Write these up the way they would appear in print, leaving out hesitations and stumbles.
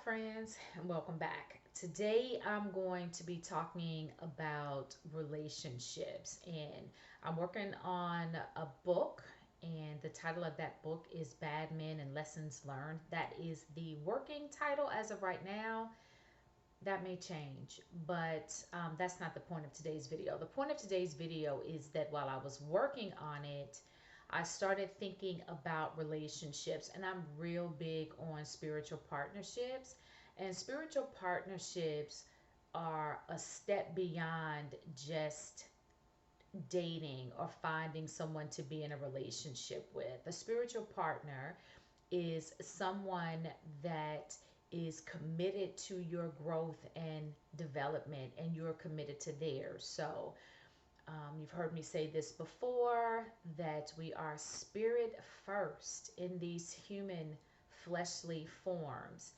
friends, and welcome back. Today, I'm going to be talking about relationships, and I'm working on a book, and the title of that book is Bad Men and Lessons Learned. That is the working title as of right now. That may change, but that's not the point of today's video. The point of today's video is that while I was working on it, I started thinking about relationships, and I'm real big on spiritual partnerships. And spiritual partnerships are a step beyond just dating or finding someone to be in a relationship with. A spiritual partner is someone that is committed to your growth and development, and you're committed to theirs. So, you've heard me say this before that we are spirit first in these human fleshly forms,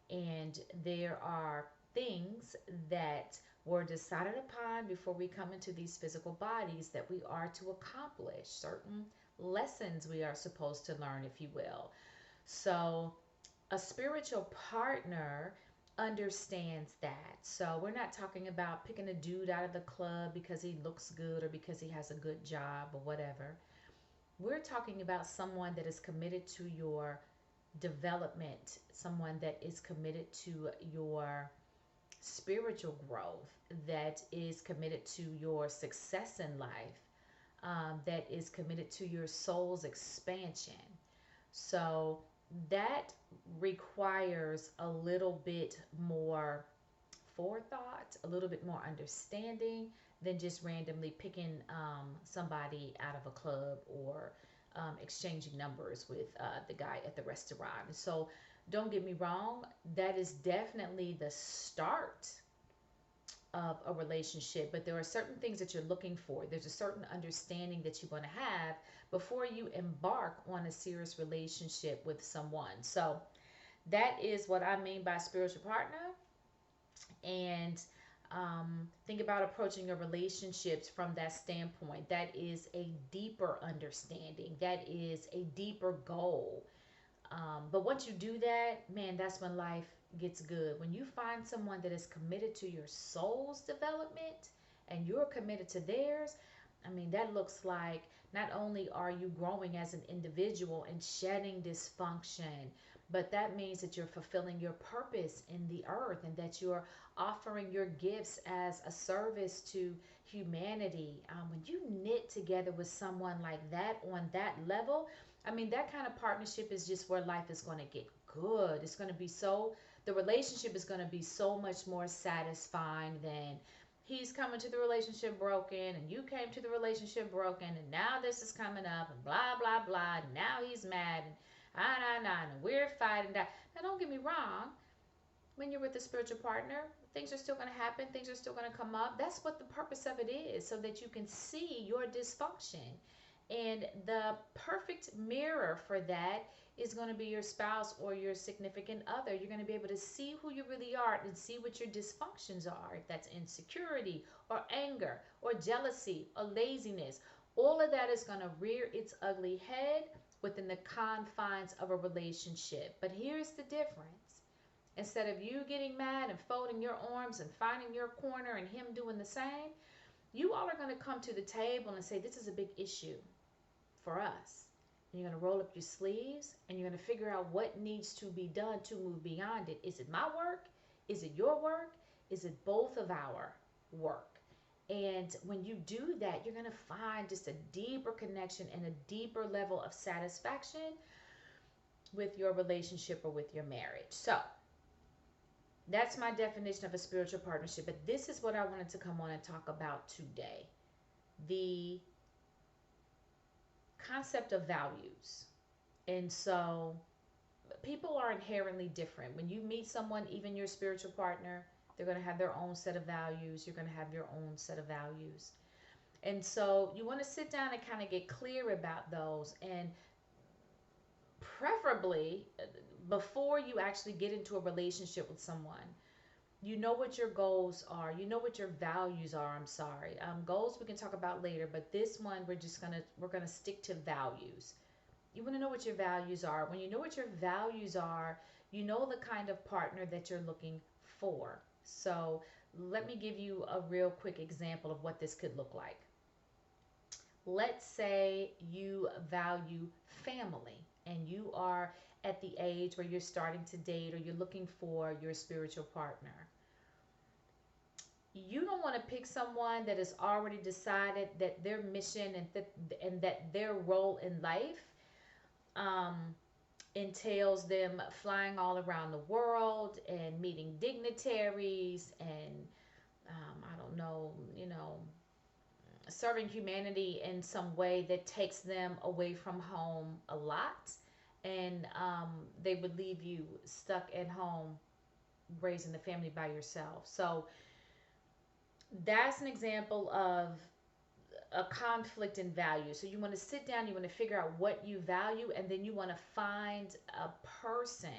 and there are things that were decided upon before we come into these physical bodies that we are to accomplish, certain lessons we are supposed to learn, if you will. So, a spiritual partner understands that. So we're not talking about picking a dude out of the club because he looks good or because he has a good job or whatever. We're talking about someone that is committed to your development, someone that is committed to your spiritual growth, that is committed to your success in life, that is committed to your soul's expansion. So that requires a little bit more forethought, a little bit more understanding than just randomly picking somebody out of a club or exchanging numbers with the guy at the restaurant. So don't get me wrong, that is definitely the start of a relationship, but there are certain things that you're looking for. There's a certain understanding that you want to have before you embark on a serious relationship with someone. So that is what I mean by spiritual partner. And think about approaching your relationships from that standpoint. That is a deeper understanding, that is a deeper goal. But once you do that, man, that's when life gets good. When you find someone that is committed to your soul's development and you're committed to theirs, I mean, that looks like not only are you growing as an individual and shedding dysfunction, but that means that you're fulfilling your purpose in the earth and that you're offering your gifts as a service to humanity. When you knit together with someone like that on that level, I mean, that kind of partnership is just where life is going to get good. It's going to be so, the relationship is going to be so much more satisfying than he's coming to the relationship broken and you came to the relationship broken and now this is coming up and blah, blah, blah. And now he's mad and and we're fighting that. Now, don't get me wrong. When you're with a spiritual partner, things are still going to happen. Things are still going to come up. That's what the purpose of it is, so that you can see your dysfunction. And the perfect mirror for that is going to be your spouse or your significant other. You're going to be able to see who you really are and see what your dysfunctions are. If that's insecurity or anger or jealousy or laziness, all of that is going to rear its ugly head within the confines of a relationship. But here's the difference. Instead of you getting mad and folding your arms and finding your corner and him doing the same, you all are going to come to the table and say, this is a big issue for us. And you're going to roll up your sleeves and you're going to figure out what needs to be done to move beyond it. Is it my work? Is it your work? Is it both of our work? And when you do that, you're going to find just a deeper connection and a deeper level of satisfaction with your relationship or with your marriage. So that's my definition of a spiritual partnership. But this is what I wanted to come on and talk about today. The concept of values. And so people are inherently different. When you meet someone, even your spiritual partner, they're going to have their own set of values. You're going to have your own set of values. And so you want to sit down and kind of get clear about those, and preferably before you actually get into a relationship with someone, you know what your goals are, you know what your values are. I'm sorry, goals we can talk about later, but this one we're gonna stick to values. You want to know what your values are. When you know what your values are, You know the kind of partner that you're looking for. So let me give you a real quick example of what this could look like. Let's say you value family and you are at the age where you're starting to date or you're looking for your spiritual partner. You don't want to pick someone that has already decided that their mission and that their role in life um, entails them flying all around the world and meeting dignitaries and I don't know, serving humanity in some way that takes them away from home a lot, and they would leave you stuck at home raising the family by yourself. So that's an example of a conflict in value. So you want to sit down, you want to figure out what you value, and then you want to find a person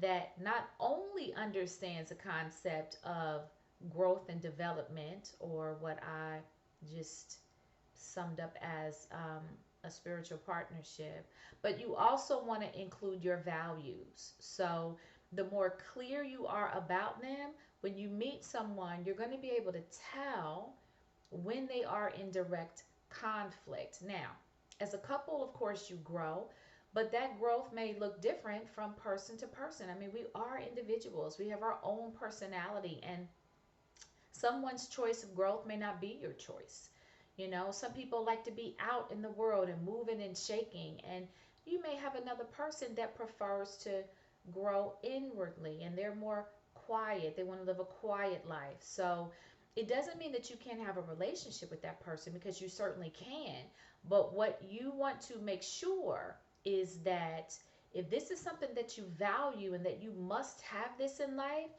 that not only understands the concept of growth and development, or what I just summed up as a spiritual partnership, but you also want to include your values. So the more clear you are about them, when you meet someone, you're going to be able to tell when they are in direct conflict. Now, as a couple, of course, you grow, but that growth may look different from person to person. I mean, we are individuals, we have our own personality, and someone's choice of growth may not be your choice. Some people like to be out in the world and moving and shaking, and you may have another person that prefers to grow inwardly and they're more quiet. They want to live a quiet life. So it doesn't mean that you can't have a relationship with that person, because you certainly can. But what you want to make sure is that if this is something that you value and that you must have this in life,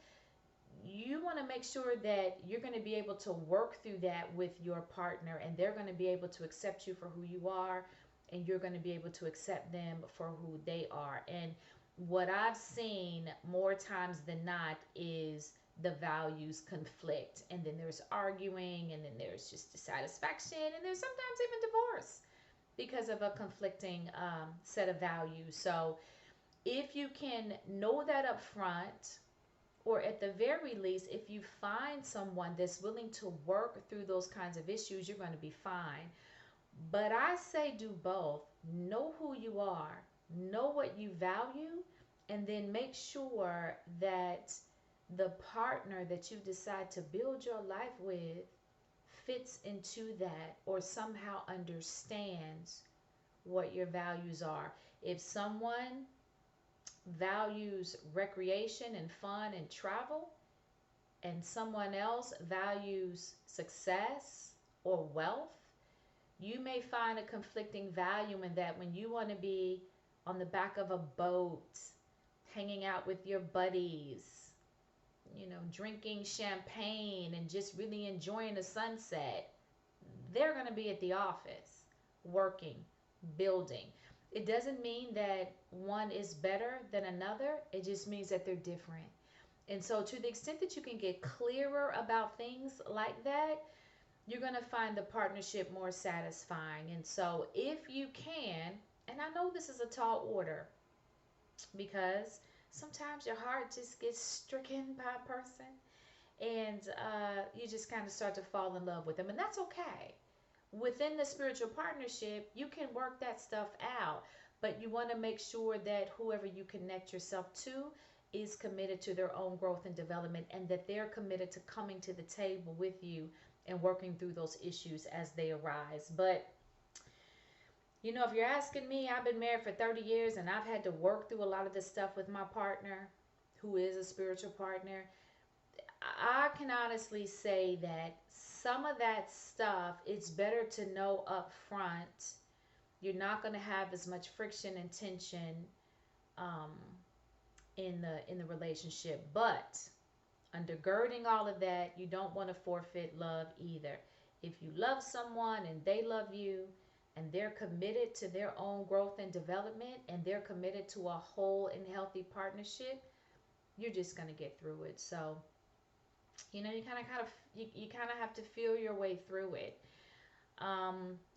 you want to make sure that you're going to be able to work through that with your partner, and they're going to be able to accept you for who you are, and you're going to be able to accept them for who they are. And what I've seen more times than not is the values conflict, and then there's arguing, and then there's just dissatisfaction, and there's sometimes even divorce because of a conflicting set of values. So if you can know that up front, or at the very least, if you find someone that's willing to work through those kinds of issues, you're going to be fine. But I say do both. Know who you are, know what you value, and then make sure that the partner that you decide to build your life with fits into that, or somehow understands what your values are. If someone values recreation and fun and travel, and someone else values success or wealth, you may find a conflicting value in that. When you want to be on the back of a boat, hanging out with your buddies, drinking champagne and just really enjoying the sunset, they're going to be at the office working, building. It doesn't mean that one is better than another, it just means that they're different. And so, to the extent that you can get clearer about things like that, you're going to find the partnership more satisfying. And so, if you can, and I know this is a tall order, because sometimes your heart just gets stricken by a person, and you just kind of start to fall in love with them, and that's okay. Within the spiritual partnership, you can work that stuff out, but you want to make sure that whoever you connect yourself to is committed to their own growth and development, and that they're committed to coming to the table with you and working through those issues as they arise. But if you're asking me, I've been married for 30 years and I've had to work through a lot of this stuff with my partner, who is a spiritual partner. I can honestly say that some of that stuff, it's better to know up front. You're not going to have as much friction and tension um, in the relationship, but undergirding all of that, you don't want to forfeit love either. If you love someone and they love you, and they're committed to their own growth and development, and they're committed to a whole and healthy partnership, you're just going to get through it. So you kind of have to feel your way through it.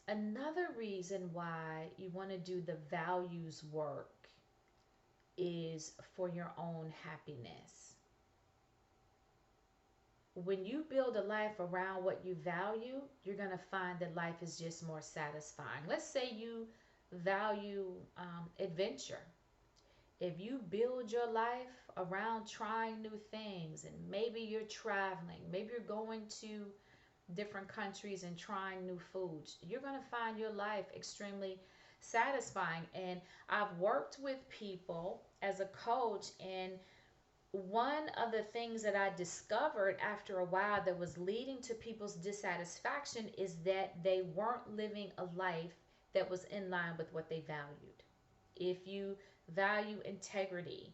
Another reason why you want to do the values work is for your own happiness. When you build a life around what you value, you're going to find that life is just more satisfying. Let's say you value adventure. If you build your life around trying new things, and maybe you're traveling, maybe you're going to different countries and trying new foods, you're going to find your life extremely satisfying. And I've worked with people as a coach, and one of the things that I discovered after a while that was leading to people's dissatisfaction is that they weren't living a life that was in line with what they valued. If you value integrity,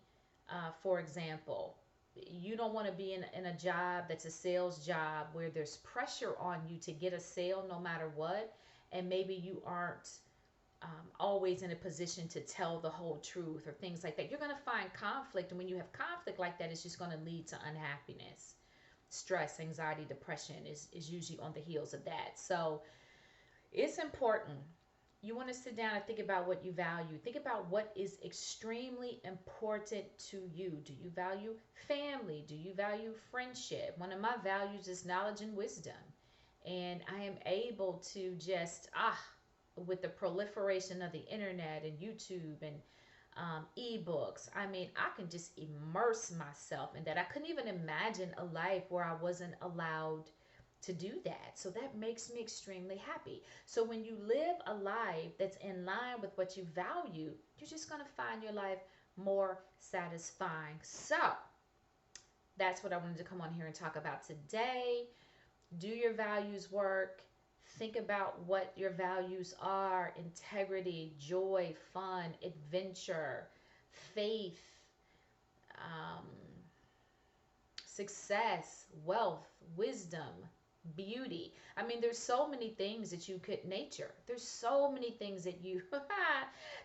for example, you don't want to be in a job that's a sales job where there's pressure on you to get a sale no matter what, and maybe you aren't always in a position to tell the whole truth or things like that. You're going to find conflict, and when you have conflict like that, it's just going to lead to unhappiness. Stress, anxiety, depression is usually on the heels of that. So it's important. You want to sit down and think about what you value. Think about what is extremely important to you. Do you value family? Do you value friendship? One of my values is knowledge and wisdom. And I am able to just, with the proliferation of the internet and YouTube and ebooks, I mean, I can just immerse myself in that. I couldn't even imagine a life where I wasn't allowed to do that. So that makes me extremely happy. So when you live a life that's in line with what you value, you're just going to find your life more satisfying. So that's what I wanted to come on here and talk about today. Do your values work? Think about what your values are: integrity, joy, fun, adventure, faith, um, success, wealth, wisdom, beauty. I mean, there's so many things that you could nature. There's so many things that you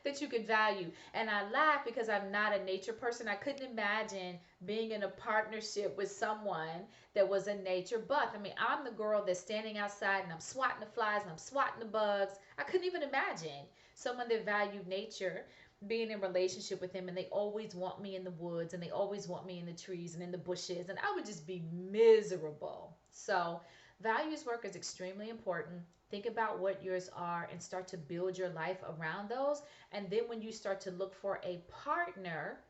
that you could value. And I laugh because I'm not a nature person. I couldn't imagine being in a partnership with someone that was a nature buff. I mean, I'm the girl that's standing outside and I'm swatting the flies and I'm swatting the bugs. I couldn't even imagine someone that valued nature being in relationship with him, and they always want me in the woods and they always want me in the trees and in the bushes, and I would just be miserable. So values work is extremely important. Think about what yours are and start to build your life around those. And then when you start to look for a partner,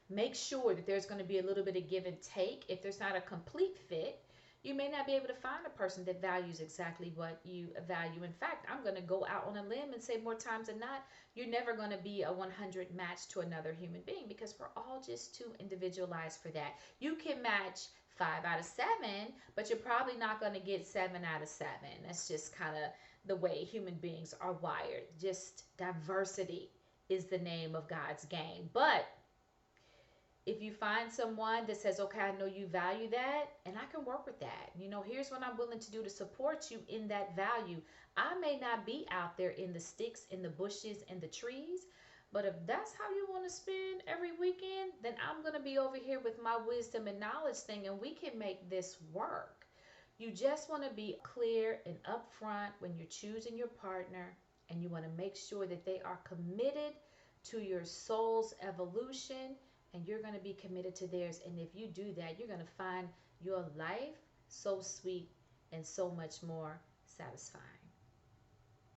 make sure that there's going to be a little bit of give and take. If there's not a complete fit, you may not be able to find a person that values exactly what you value. In fact, I'm going to go out on a limb and say more times than not, you're never going to be a 100 match to another human being, because we're all just too individualized for that. You can match 5 out of 7, but you're probably not going to get 7 out of 7. That's just kind of the way human beings are wired. Just diversity is the name of God's game. But if you find someone that says, okay, I know you value that and I can work with that, here's what I'm willing to do to support you in that value. I may not be out there in the sticks, in the bushes, in the trees, but if that's how you want to spend every weekend, then I'm going to be over here with my wisdom and knowledge thing, and we can make this work. You just want to be clear and upfront when you're choosing your partner, and you want to make sure that they are committed to your soul's evolution, and you're going to be committed to theirs. And if you do that, you're going to find your life so sweet and so much more satisfying.